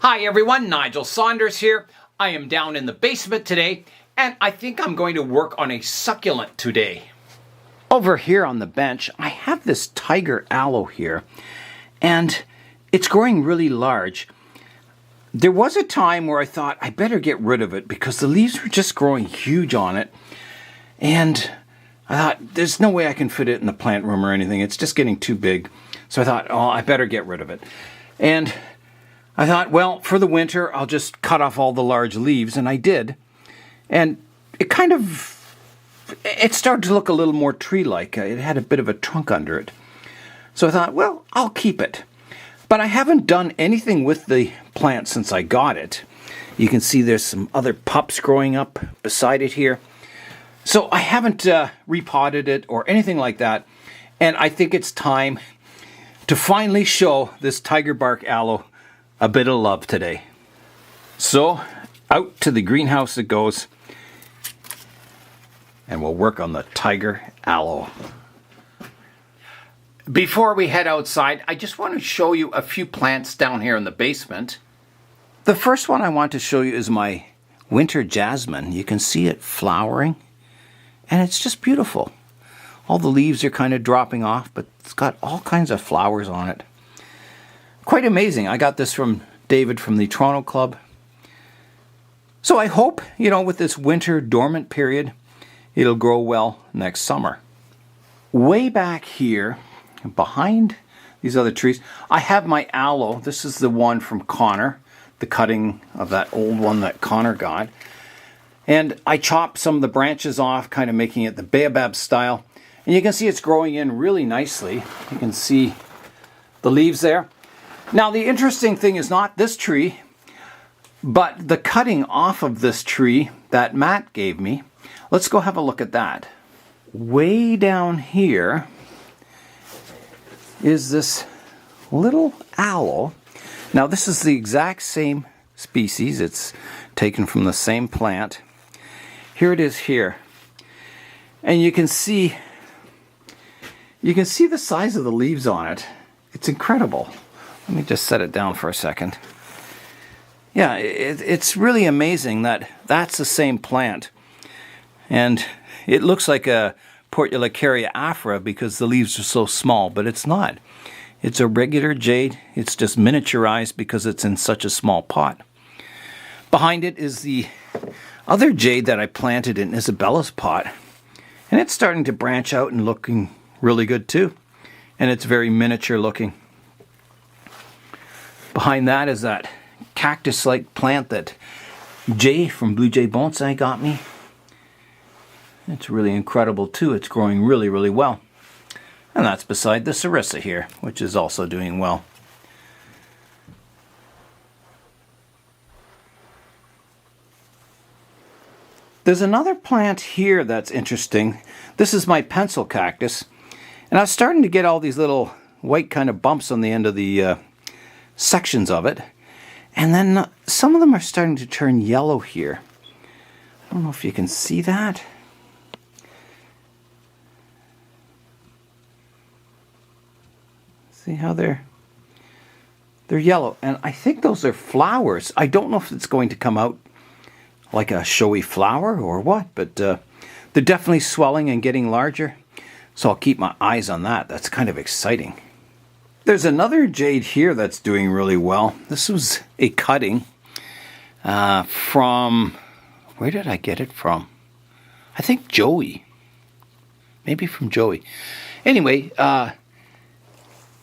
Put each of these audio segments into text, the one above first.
Hi everyone, Nigel Saunders here. I am down in the basement today, and I think I'm going to work on a succulent today. Over here on the bench, I have this Tiger Aloe here, and it's growing really large. There was a time where I thought I better get rid of it because the leaves were just growing huge on it, and I thought there's no way I can fit it in the plant room or anything. It's just getting too big. So I thought, oh, I better get rid of it. And I thought, well, for the winter, I'll just cut off all the large leaves, and I did. And it started to look a little more tree-like. It had a bit of a trunk under it. So I thought, well, I'll keep it. But I haven't done anything with the plant since I got it. You can see there's some other pups growing up beside it here. So I haven't repotted it or anything like that. And I think it's time to finally show this Tiger Bark Aloe a bit of love today. So out to the greenhouse it goes, and we'll work on the Tiger Aloe. Before we head outside, I just want to show you a few plants down here in the basement. The first one I want to show you is my winter jasmine. You can see it flowering, and it's just beautiful. All the leaves are kind of dropping off, but it's got all kinds of flowers on it. Quite amazing. I got this from David from the Toronto Club. So I hope, with this winter dormant period, it'll grow well next summer. Way back here, behind these other trees, I have my aloe. This is the one from Connor, the cutting of that old one that Connor got. And I chopped some of the branches off, kind of making it the baobab style. And you can see it's growing in really nicely. You can see the leaves there. Now, the interesting thing is not this tree, but the cutting off of this tree that Matt gave me. Let's go have a look at that. Way down here is this little aloe. Now, this is the exact same species. It's taken from the same plant. Here it is here. And you can see the size of the leaves on it. It's incredible. Let me just set it down for a second. Yeah, it's really amazing that that's the same plant. And it looks like a Portulacaria afra because the leaves are so small, but it's not. It's a regular jade. It's just miniaturized because it's in such a small pot. Behind it is the other jade that I planted in Isabella's pot. And it's starting to branch out and looking really good too. And it's very miniature looking. Behind that is that cactus-like plant that Jay from Blue Jay Bonsai got me. It's really incredible too. It's growing really, really well. And that's beside the Sarissa here, which is also doing well. There's another plant here that's interesting. This is my pencil cactus. And I was starting to get all these little white kind of bumps on the end of the sections of it. And then some of them are starting to turn yellow here. I don't know if you can see that. See how they're yellow. And I think those are flowers. I don't know if it's going to come out like a showy flower or what, but they're definitely swelling and getting larger. So I'll keep my eyes on that. That's kind of exciting. There's another jade here that's doing really well. This was a cutting from, where did I get it from? I think Joey. Maybe from Joey. Anyway,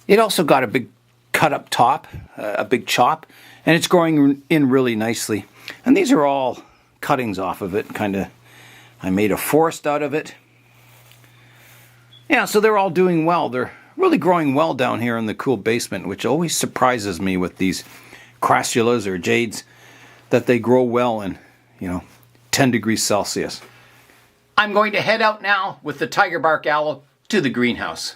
it also got a big cut up top, a big chop, and it's growing in really nicely. And these are all cuttings off of it. I made a forest out of it. Yeah, so they're all doing well. They're really growing well down here in the cool basement, which always surprises me with these crassulas or jades, that they grow well in, 10 degrees Celsius. I'm going to head out now with the Tiger Bark Aloe to the greenhouse.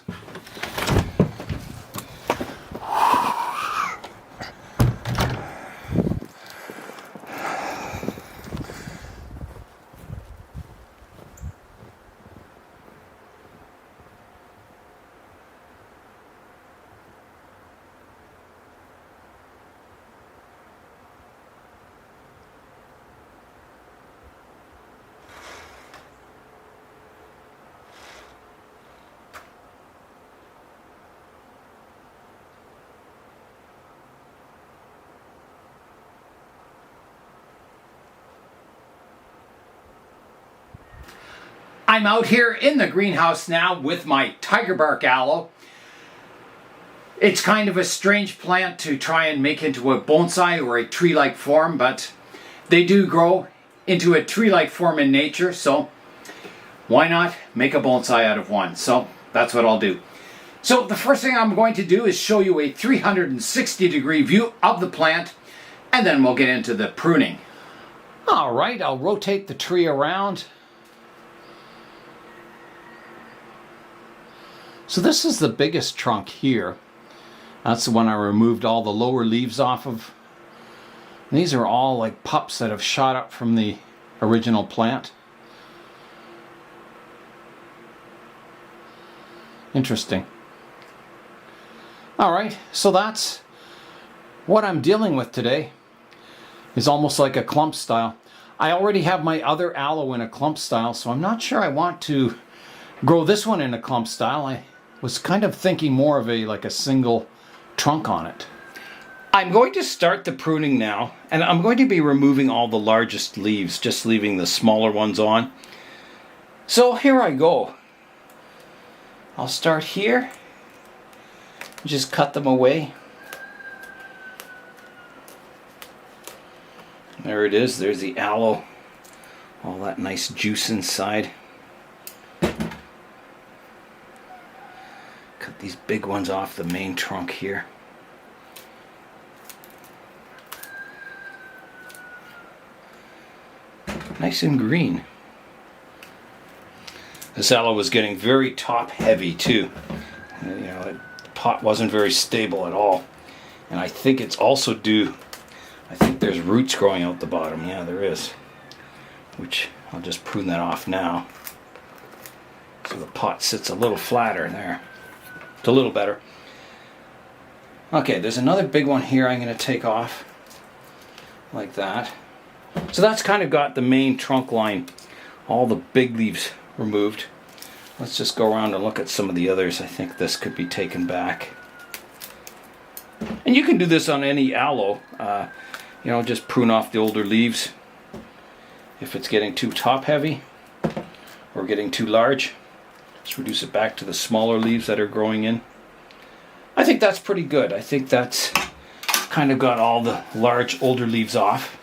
I'm out here in the greenhouse now with my Tiger Aloe. It's kind of a strange plant to try and make into a bonsai or a tree-like form, but they do grow into a tree-like form in nature, so why not make a bonsai out of one? So that's what I'll do. So the first thing I'm going to do is show you a 360-degree view of the plant, and then we'll get into the pruning. All right, I'll rotate the tree around. So this is the biggest trunk here. That's the one I removed all the lower leaves off of. And these are all like pups that have shot up from the original plant. Interesting. All right, so that's what I'm dealing with today. It's almost like a clump style. I already have my other aloe in a clump style, so I'm not sure I want to grow this one in a clump style. I was kind of thinking more of a single trunk on it. I'm going to start the pruning now, and I'm going to be removing all the largest leaves, just leaving the smaller ones on. So here I go. I'll start here, just cut them away. There it is, there's the aloe, all that nice juice inside. Cut these big ones off the main trunk here. Nice and green. This aloe was getting very top heavy too. You know, the pot wasn't very stable at all. And I think it's also due, I think there's roots growing out the bottom. Yeah, there is. Which I'll just prune that off now. So the pot sits a little flatter there. It's a little better. Okay, there's another big one here I'm going to take off. Like that. So that's kind of got the main trunk line, all the big leaves removed. Let's just go around and look at some of the others. I think this could be taken back. And you can do this on any aloe. You know, just prune off the older leaves. If it's getting too top heavy or getting too large, just reduce it back to the smaller leaves that are growing in. I think that's pretty good. I think that's kind of got all the large older leaves off.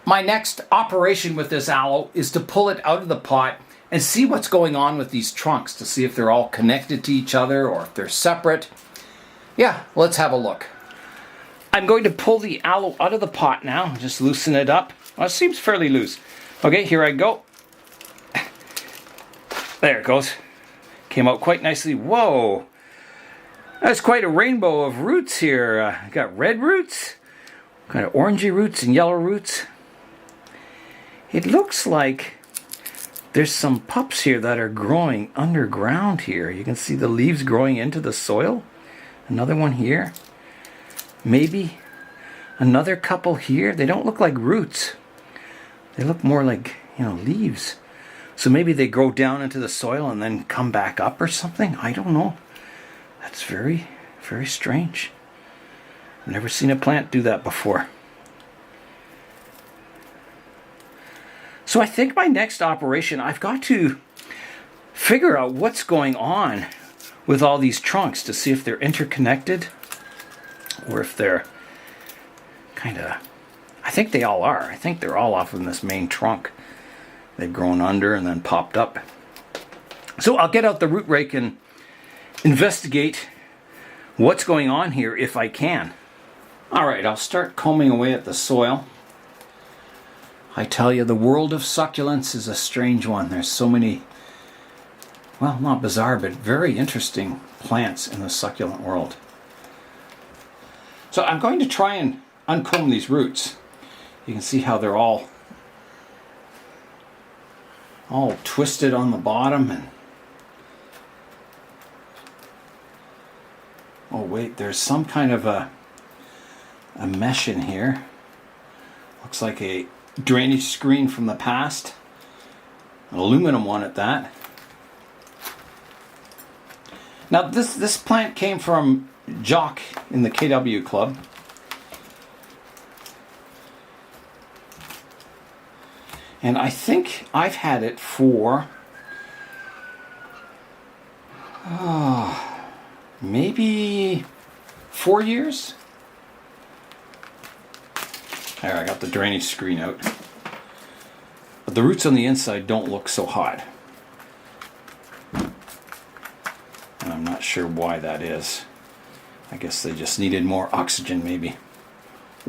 My next operation with this aloe is to pull it out of the pot and see what's going on with these trunks, to see if they're all connected to each other or if they're separate. Yeah, let's have a look. I'm going to pull the aloe out of the pot now, just loosen it up. Well, it seems fairly loose. Okay, here I go. There it goes. Came out quite nicely. Whoa! That's quite a rainbow of roots here. Got red roots, kind of orangey roots and yellow roots. It looks like there's some pups here that are growing underground here. You can see the leaves growing into the soil. Another one here. Maybe another couple here. They don't look like roots. They look more like, you know, leaves. So maybe they grow down into the soil and then come back up or something. I don't know. That's very, very strange. I've never seen a plant do that before. So I think my next operation, I've got to figure out what's going on with all these trunks to see if they're interconnected or if they're kind of, I think they all are. I think they're all off of this main trunk. They've grown under and then popped up. So I'll get out the root rake and investigate what's going on here if I can. All right, I'll start combing away at the soil. I tell you, the world of succulents is a strange one. There's so many, well, not bizarre, but very interesting plants in the succulent world. So I'm going to try and uncomb these roots. You can see how they're all twisted on the bottom, and oh wait, there's some kind of a mesh in here. Looks like a drainage screen from the past, an aluminum one at that. Now this plant came from Jock in the KW Club. And I think I've had it for maybe 4 years. There, I got the drainage screen out. But the roots on the inside don't look so hot. And I'm not sure why that is. I guess they just needed more oxygen maybe.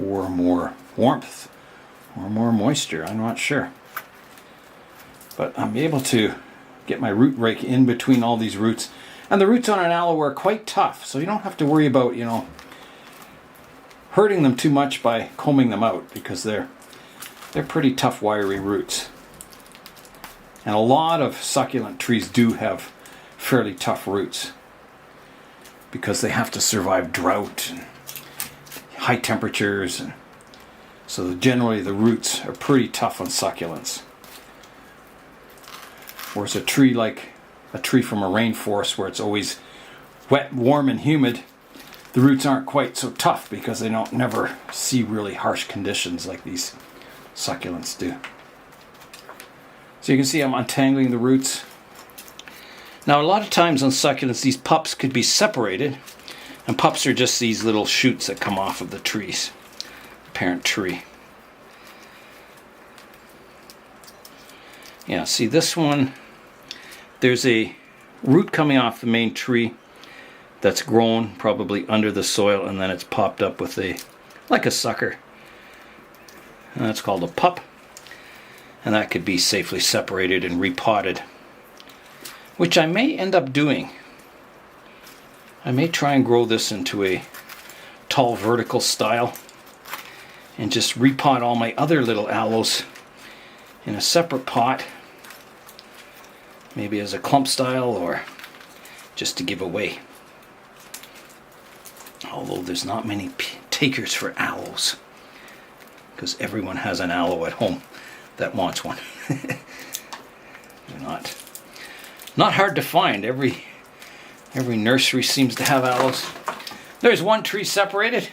Or more warmth. Or more moisture, I'm not sure. But I'm able to get my root rake in between all these roots. And the roots on an aloe are quite tough, so you don't have to worry about, hurting them too much by combing them out, because they're pretty tough, wiry roots. And a lot of succulent trees do have fairly tough roots because they have to survive drought and high temperatures, and so generally the roots are pretty tough on succulents. Whereas a tree from a rainforest where it's always wet, warm, and humid, the roots aren't quite so tough because they don't never see really harsh conditions like these succulents do. So you can see I'm untangling the roots. Now a lot of times on succulents these pups could be separated, and pups are just these little shoots that come off of the trees, parent tree. Yeah, see this one, there's a root coming off the main tree that's grown probably under the soil, and then it's popped up with like a sucker. And that's called a pup. And that could be safely separated and repotted, which I may end up doing. I may try and grow this into a tall vertical style and just repot all my other little aloes in a separate pot, maybe as a clump style or just to give away. Although there's not many takers for aloes, because everyone has an aloe at home that wants one. They're not hard to find. Every nursery seems to have aloes. There's one tree separated.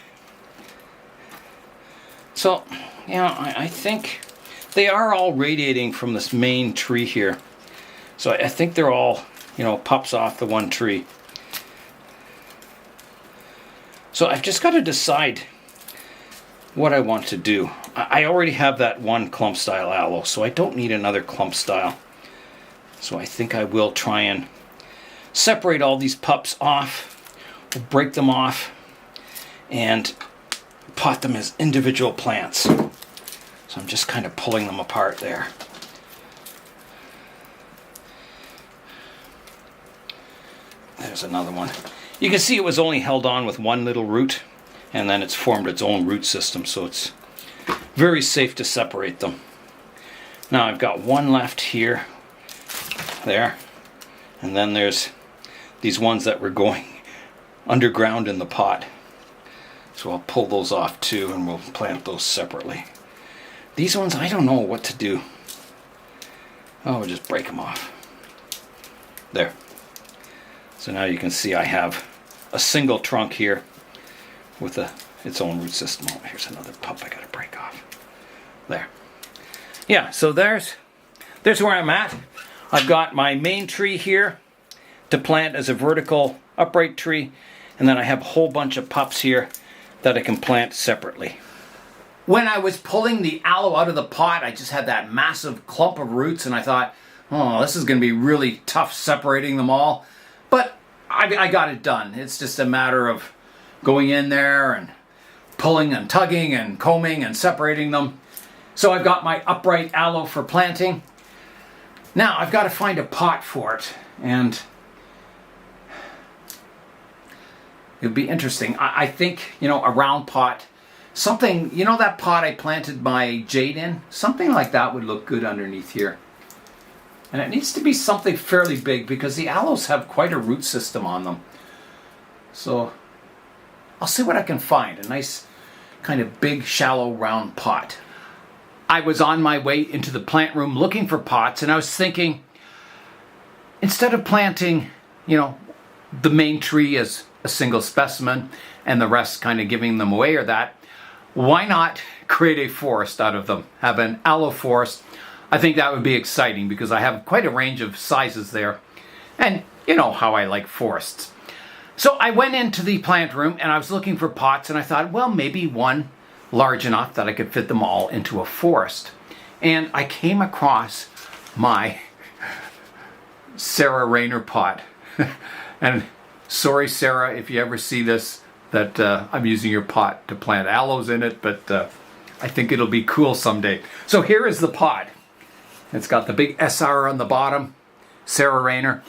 So, I think they are all radiating from this main tree here. So I think they're all, pups off the one tree. So I've just got to decide what I want to do. I already have that one clump style aloe, so I don't need another clump style. So I think I will try and separate all these pups off, break them off, and pot them as individual plants. So I'm just kind of pulling them apart there. There's another one. You can see it was only held on with one little root, and then it's formed its own root system, so it's very safe to separate them. Now I've got one left here, there, and then there's these ones that were going underground in the pot. So I'll pull those off too, and we'll plant those separately. These ones, I don't know what to do. Oh, we'll just break them off. There. So now you can see I have a single trunk here with its own root system. Oh, here's another pup I gotta break off. There. Yeah, so there's where I'm at. I've got my main tree here to plant as a vertical upright tree, and then I have a whole bunch of pups here that I can plant separately. When I was pulling the aloe out of the pot, I just had that massive clump of roots, and I thought, oh, this is going to be really tough separating them all. But I got it done. It's just a matter of going in there and pulling and tugging and combing and separating them. So I've got my upright aloe for planting. Now I've got to find a pot for it, and it'll be interesting. I think, a round pot, something, that pot I planted my jade in, something like that would look good underneath here. And it needs to be something fairly big because the aloes have quite a root system on them. So I'll see what I can find, a nice kind of big, shallow, round pot. I was on my way into the plant room looking for pots, and I was thinking, instead of planting, the main tree as a single specimen and the rest kind of giving them away or that, why not create a forest out of them? Have an aloe forest. I think that would be exciting because I have quite a range of sizes there. And you know how I like forests. So I went into the plant room and I was looking for pots, and I thought, well, maybe one large enough that I could fit them all into a forest. And I came across my Sarah Rayner pot. And sorry, Sarah, if you ever see this, that I'm using your pot to plant aloes in it, but I think it'll be cool someday. So here is the pot. It's got the big SR on the bottom, Sarah Rayner.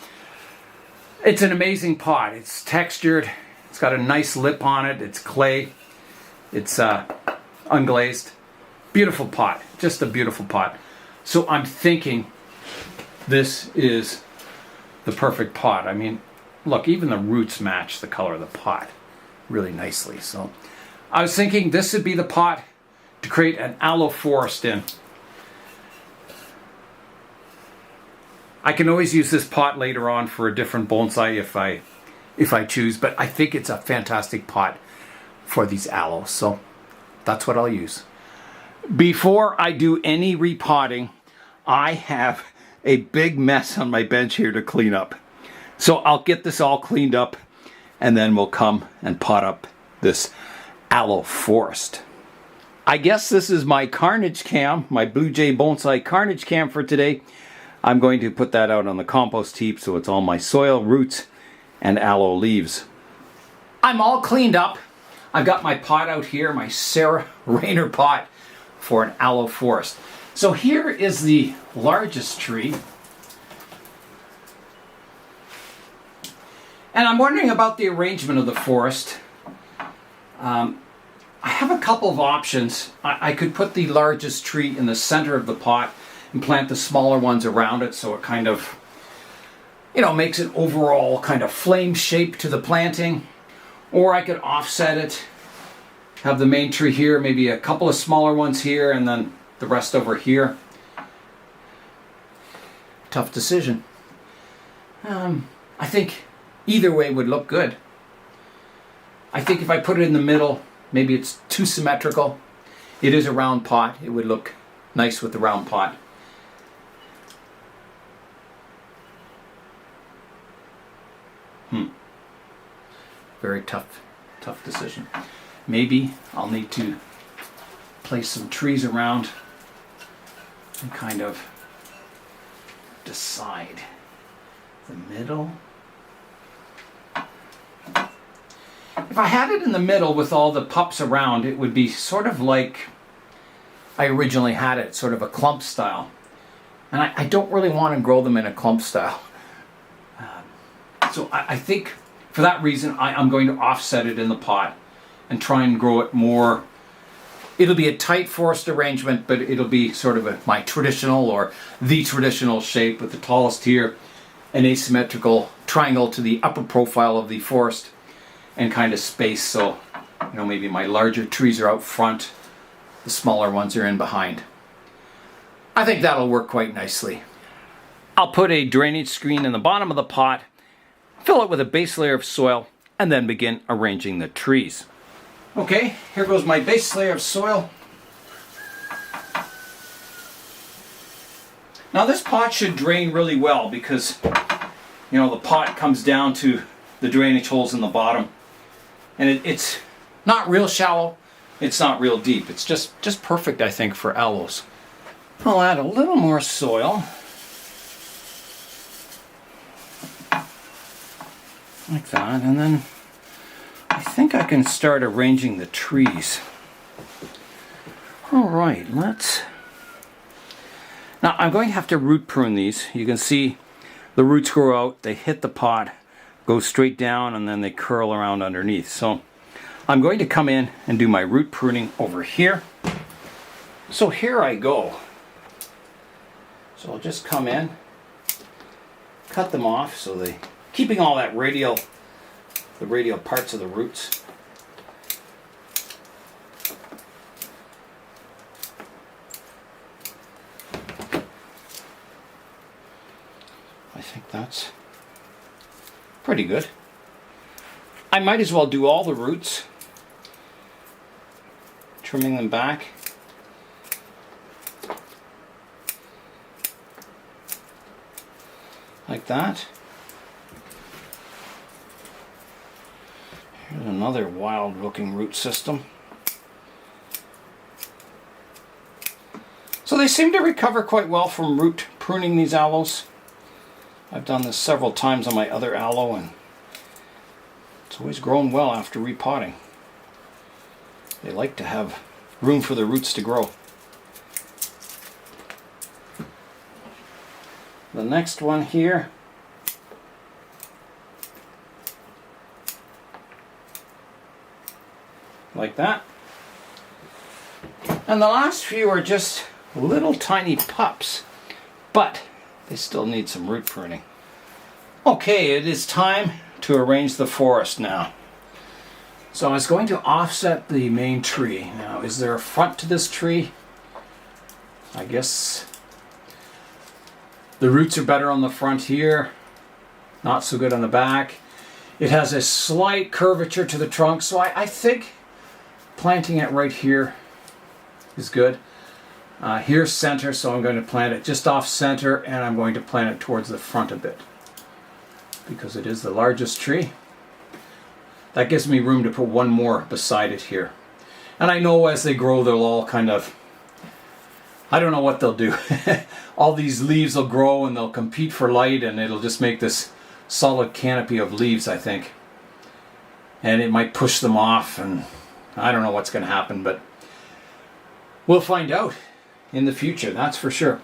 It's an amazing pot. It's textured. It's got a nice lip on it. It's clay. It's unglazed. Beautiful pot. Just a beautiful pot. So I'm thinking this is the perfect pot. I mean, look, even the roots match the color of the pot really nicely. So I was thinking this would be the pot to create an aloe forest in. I can always use this pot later on for a different bonsai if I choose, but I think it's a fantastic pot for these aloes, so that's what I'll use. Before I do any repotting, I have a big mess on my bench here to clean up. So I'll get this all cleaned up and then we'll come and pot up this aloe forest. I guess this is my carnage cam, my Blue Jay Bonsai carnage cam for today. I'm going to put that out on the compost heap so it's all my soil, roots, and aloe leaves. I'm all cleaned up. I've got my pot out here, my Sarah Rayner pot for an aloe forest. So here is the largest tree. And I'm wondering about the arrangement of the forest. I have a couple of options. I could put the largest tree in the center of the pot and plant the smaller ones around it so it kind of, you know, makes an overall kind of flame shape to the planting. Or I could offset it, have the main tree here, maybe a couple of smaller ones here, and then the rest over here. Tough decision. I think either way would look good. I think if I put it in the middle, maybe it's too symmetrical. It is a round pot. It would look nice with the round pot. Very tough decision. Maybe I'll need to place some trees around and kind of decide. The middle. If I had it in the middle with all the pups around, it would be sort of like I originally had it, sort of a clump style. And I don't really want to grow them in a clump style. So I think for that reason, I'm going to offset it in the pot and try and grow it more. It'll be a tight forest arrangement, but it'll be sort of my traditional or the traditional shape with the tallest here, an asymmetrical triangle to the upper profile of the forest, and kind of space so, you know, maybe my larger trees are out front, the smaller ones are in behind. I think that'll work quite nicely. I'll put a drainage screen in the bottom of the pot, fill it with a base layer of soil, and then begin arranging the trees. Okay, here goes my base layer of soil. Now this pot should drain really well because, you know, the pot comes down to the drainage holes in the bottom. And it's not real shallow, it's not real deep. It's just perfect, I think, for aloes. I'll add a little more soil. Like that, and then I think I can start arranging the trees. All right, now I'm going to have to root prune these. You can see the roots grow out, they hit the pot, go straight down, and then they curl around underneath. So I'm going to come in and do my root pruning over here. So here I go. So I'll just come in, cut them off so they keeping all that radial, the radial parts of the roots. I think that's pretty good. I might as well do all the roots, trimming them back. Like that. Here's another wild looking root system. So they seem to recover quite well from root pruning, these aloes. I've done this several times on my other aloe, and it's always grown well after repotting. They like to have room for the roots to grow. The next one here, like that. And the last few are just little tiny pups, but they still need some root pruning. Okay, it is time to arrange the forest now. So I was going to offset the main tree. Now, is there a front to this tree? I guess the roots are better on the front here, not so good on the back. It has a slight curvature to the trunk, so I think planting it right here is good. Here's center, so I'm going to plant it just off center, and I'm going to plant it towards the front a bit because it is the largest tree. That gives me room to put one more beside it here. And I know as they grow, they'll all kind of, I don't know what they'll do. All these leaves will grow and they'll compete for light, and it'll just make this solid canopy of leaves, I think. And it might push them off, and I don't know what's going to happen, but we'll find out in the future, that's for sure.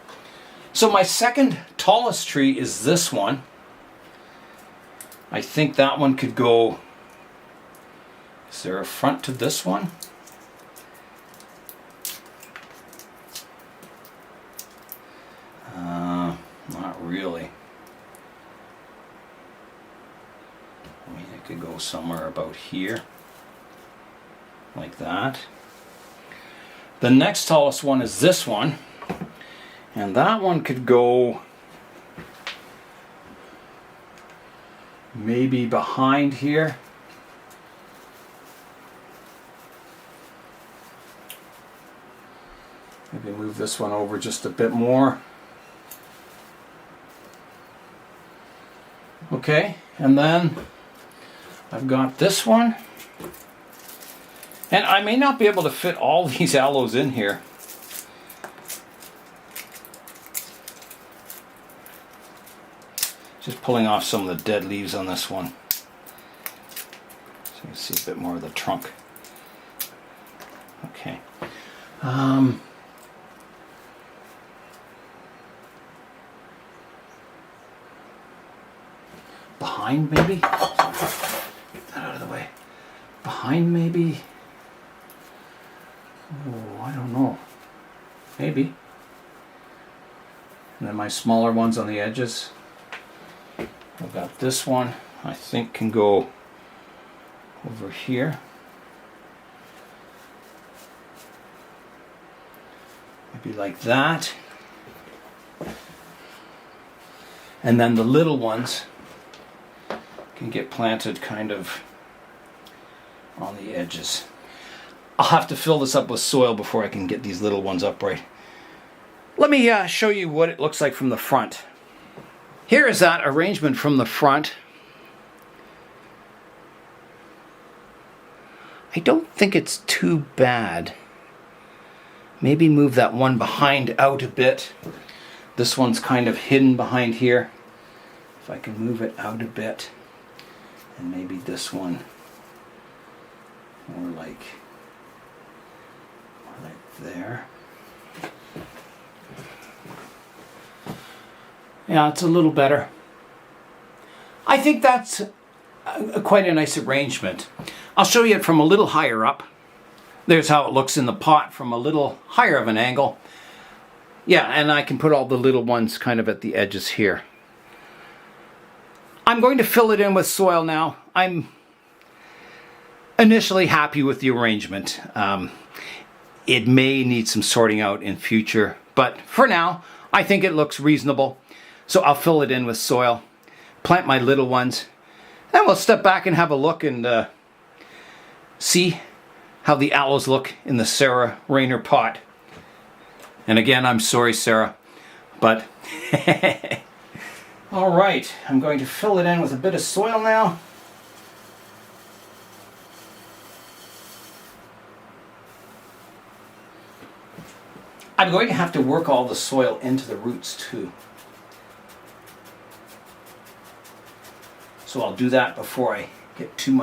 So my second tallest tree is this one. I think that one could go, is there a front to this one? Not really. I mean, it could go somewhere about here, like that. The next tallest one is this one, and that one could go maybe behind here. Maybe move this one over just a bit more. Okay, and then I've got this one. And I may not be able to fit all these aloes in here. Just pulling off some of the dead leaves on this one, so you can see a bit more of the trunk. Okay. Behind maybe? Get that out of the way. Behind maybe? Oh, I don't know. Maybe. And then my smaller ones on the edges. I've got this one, I think can go over here. Maybe like that. And then the little ones can get planted kind of on the edges. I'll have to fill this up with soil before I can get these little ones upright. Let me show you what it looks like from the front. Here is that arrangement from the front. I don't think it's too bad. Maybe move that one behind out a bit. This one's kind of hidden behind here. If I can move it out a bit. And maybe this one more like there. Yeah, it's a little better. I think that's quite a nice arrangement. I'll show you it from a little higher up. There's how it looks in the pot from a little higher of an angle. Yeah, and I can put all the little ones kind of at the edges here. I'm going to fill it in with soil now. I'm initially happy with the arrangement. It may need some sorting out in future, but for now, I think it looks reasonable. So I'll fill it in with soil, plant my little ones, and we'll step back and have a look and see how the aloes look in the Sarah Rayner pot. And again, I'm sorry, Sarah, but all right, I'm going to fill it in with a bit of soil now. I'm going to have to work all the soil into the roots too. So I'll do that before I get too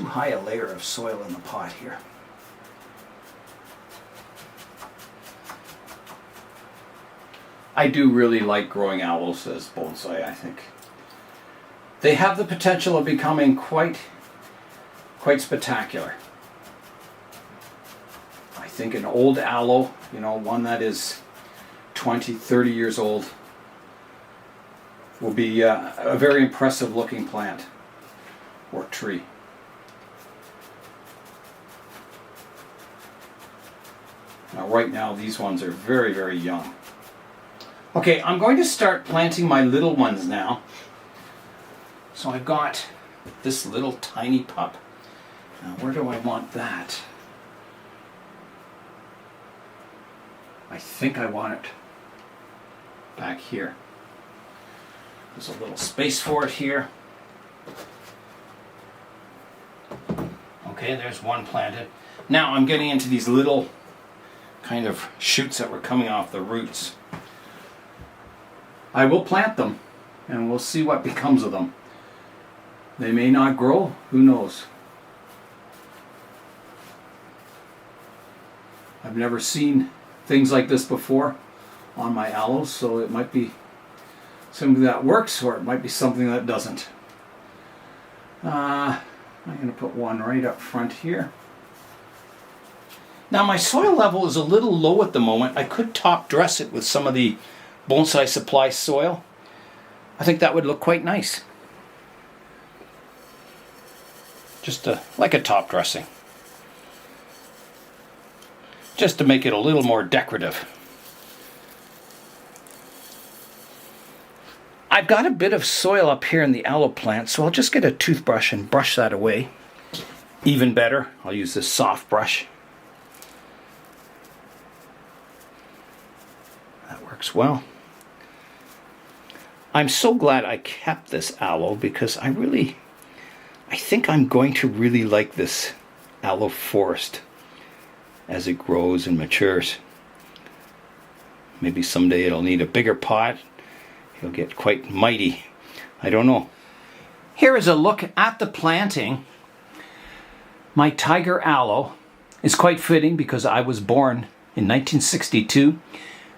high a layer of soil in the pot here. I do really like growing aloes as bonsai, I think. They have the potential of becoming quite spectacular. I think an old aloe, one that is 20, 30 years old, will be a very impressive looking plant or tree. Now right now these ones are very, very young. Okay, I'm going to start planting my little ones now. So I've got this little tiny pup. Now where do I want that? I think I want it back here. There's a little space for it here. Okay, there's one planted. Now I'm getting into these little kind of shoots that were coming off the roots. I will plant them and we'll see what becomes of them. They may not grow, who knows? I've never seen things like this before on my aloes, so it might be something that works or it might be something that doesn't. I'm going to put one right up front here. Now my soil level is a little low at the moment. I could top dress it with some of the Bonsai Supply soil. I think that would look quite nice. Just like a top dressing. Just to make it a little more decorative. I've got a bit of soil up here in the aloe plant, so I'll just get a toothbrush and brush that away. Even better, I'll use this soft brush. That works well. I'm so glad I kept this aloe because I think I'm going to really like this aloe forest as it grows and matures. Maybe someday it'll need a bigger pot. It'll get quite mighty. I don't know. Here is a look at the planting. My Tiger Aloe is quite fitting because I was born in 1962,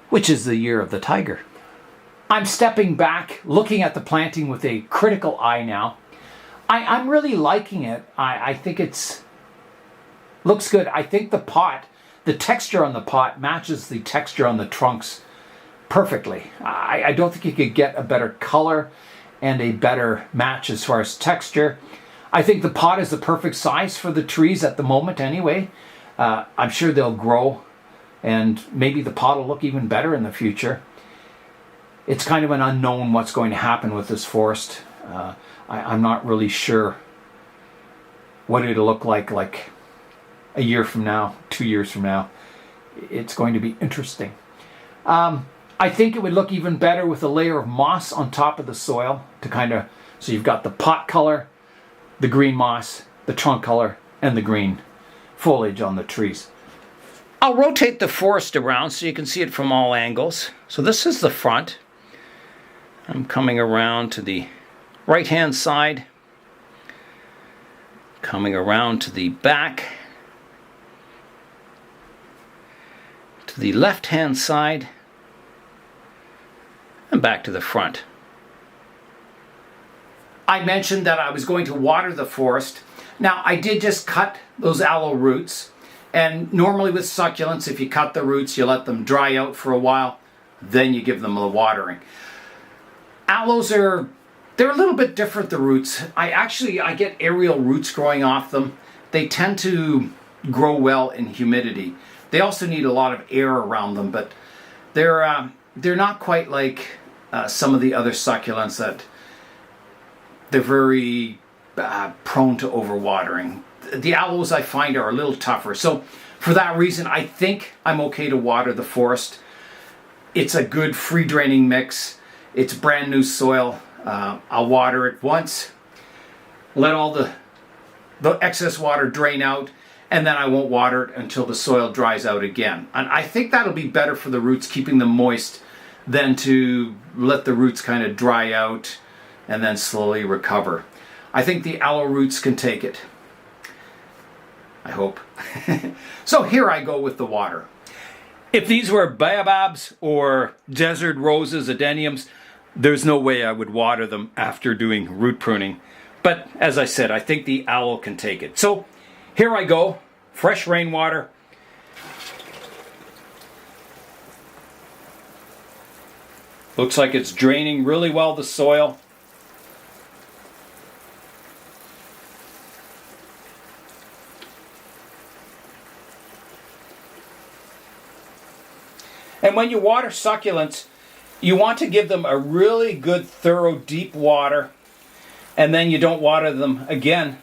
which is the year of the tiger. I'm stepping back, looking at the planting with a critical eye now. I'm really liking it. I think looks good. I think the texture on the pot matches the texture on the trunks perfectly. I don't think you could get a better color and a better match as far as texture. I think the pot is the perfect size for the trees at the moment anyway. I'm sure they'll grow and maybe the pot will look even better in the future. It's kind of an unknown what's going to happen with this forest. I'm not really sure what it'll look like a year from now, 2 years from now. It's going to be interesting. I think it would look even better with a layer of moss on top of the soil so you've got the pot color, the green moss, the trunk color, and the green foliage on the trees. I'll rotate the forest around so you can see it from all angles. So this is the front. I'm coming around to the right-hand side, coming around to the back, to the left-hand side, and back to the front. I mentioned that I was going to water the forest. Now, I did just cut those aloe roots, and normally with succulents, if you cut the roots, you let them dry out for a while, then you give them the watering. Aloes they're a little bit different, the roots. I get aerial roots growing off them. They tend to grow well in humidity. They also need a lot of air around them, but they're not quite like some of the other succulents that they're very prone to overwatering. The aloes I find are a little tougher. So for that reason, I think I'm okay to water the forest. It's a good free draining mix. It's brand new soil. I'll water it once, let all the excess water drain out, and then I won't water it until the soil dries out again. And I think that'll be better for the roots, keeping them moist, than to let the roots kind of dry out and then slowly recover. I think the aloe roots can take it. I hope. So here I go with the water. If these were baobabs or desert roses, adeniums, there's no way I would water them after doing root pruning. But as I said, I think the aloe can take it. So here I go, fresh rainwater. Looks like it's draining really well the soil. And when you water succulents, you want to give them a really good, thorough, deep water, and then you don't water them again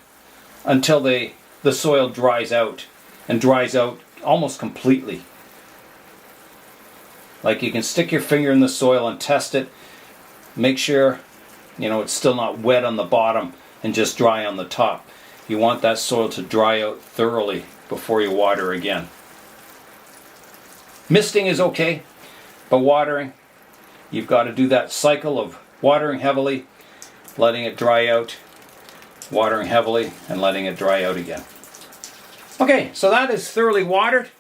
until the soil dries out, and dries out almost completely. Like, you can stick your finger in the soil and test it. Make sure, it's still not wet on the bottom and just dry on the top. You want that soil to dry out thoroughly before you water again. Misting is okay, but watering, you've got to do that cycle of watering heavily, letting it dry out, watering heavily, and letting it dry out again. Okay, so that is thoroughly watered.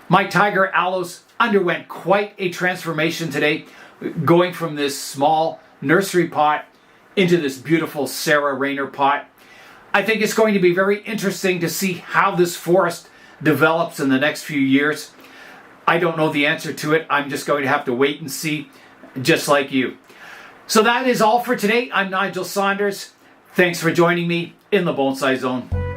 My Tiger Aloes underwent quite a transformation today, going from this small nursery pot into this beautiful Sarah Rayner pot. I think it's going to be very interesting to see how this forest develops in the next few years. I don't know the answer to it. I'm just going to have to wait and see, just like you. So that is all for today. I'm Nigel Saunders. Thanks for joining me in the Bonsai Zone.